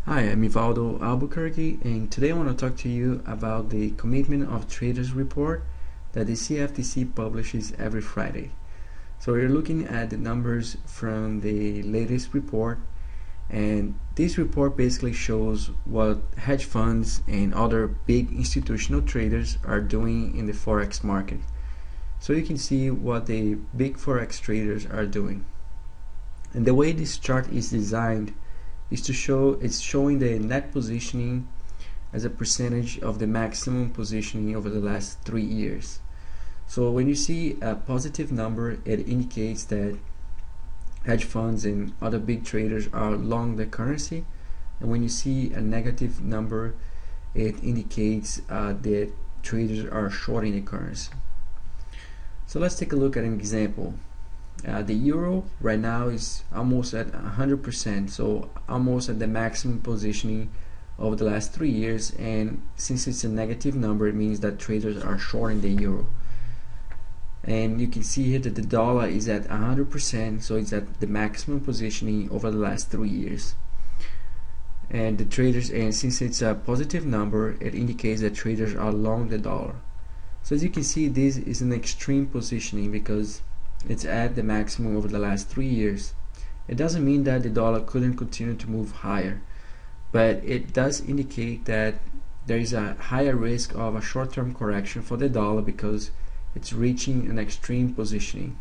Hi, I'm Evaldo Albuquerque, and today I want to talk to you about the Commitment of Traders report that the CFTC publishes every Friday. So we're looking at the numbers from the latest report, and this report basically shows what hedge funds and other big institutional traders are doing in the Forex market. So you can see what the big Forex traders are doing. And the way this chart is designed is to show it's showing the net positioning as a percentage of the maximum positioning over the last 3 years. So when you see a positive number, it indicates that hedge funds and other big traders are long the currency, and when you see a negative number, it indicates that traders are shorting the currency. So let's take a look at an example. The euro right now is almost at 100%, so almost at the maximum positioning over the last 3 years, and since it's a negative number, it means that traders are shorting the euro. And you can see here that the dollar is at 100%, so it's at the maximum positioning over the last 3 years. And the traders, and since it's a positive number, it indicates that traders are long the dollar. So as you can see, this is an extreme positioning because it's at the maximum over the last 3 years. It doesn't mean that the dollar couldn't continue to move higher, but it does indicate that there is a higher risk of a short-term correction for the dollar because it's reaching an extreme positioning.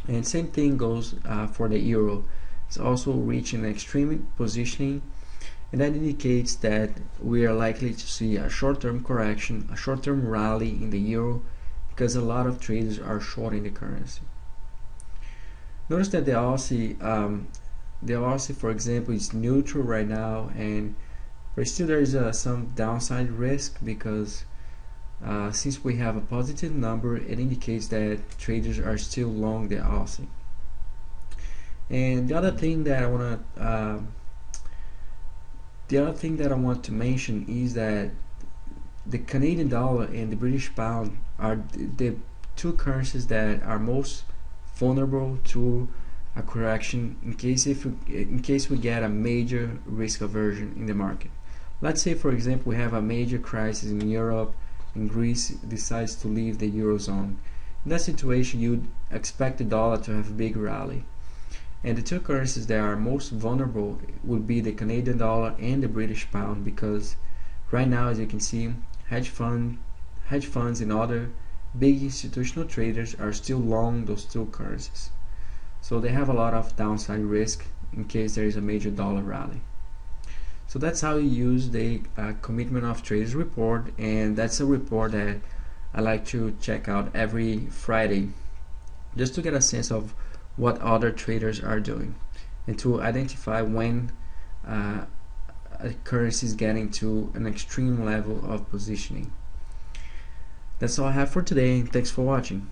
And same thing goes for the euro. It's also reaching an extreme positioning, and that indicates that we are likely to see a short-term correction, a short-term rally in the euro, because a lot of traders are shorting the currency. Notice that the Aussie, for example, is neutral right now, but still there is some downside risk because since we have a positive number, it indicates that traders are still long the Aussie. And the other thing that I want to mention is that the Canadian dollar and the British pound are the two currencies that are most vulnerable to a correction in case we get a major risk aversion in the market. Let's say, for example, we have a major crisis in Europe and Greece decides to leave the Eurozone. In that situation, you'd expect the dollar to have a big rally. And the two currencies that are most vulnerable would be the Canadian dollar and the British pound, because right now, as you can see, hedge funds and other big institutional traders are still long those two currencies. So they have a lot of downside risk in case there is a major dollar rally. So that's how you use the Commitment of Traders report, and that's a report that I like to check out every Friday just to get a sense of what other traders are doing and to identify when a currency is getting to an extreme level of positioning. That's all I have for today, and thanks for watching.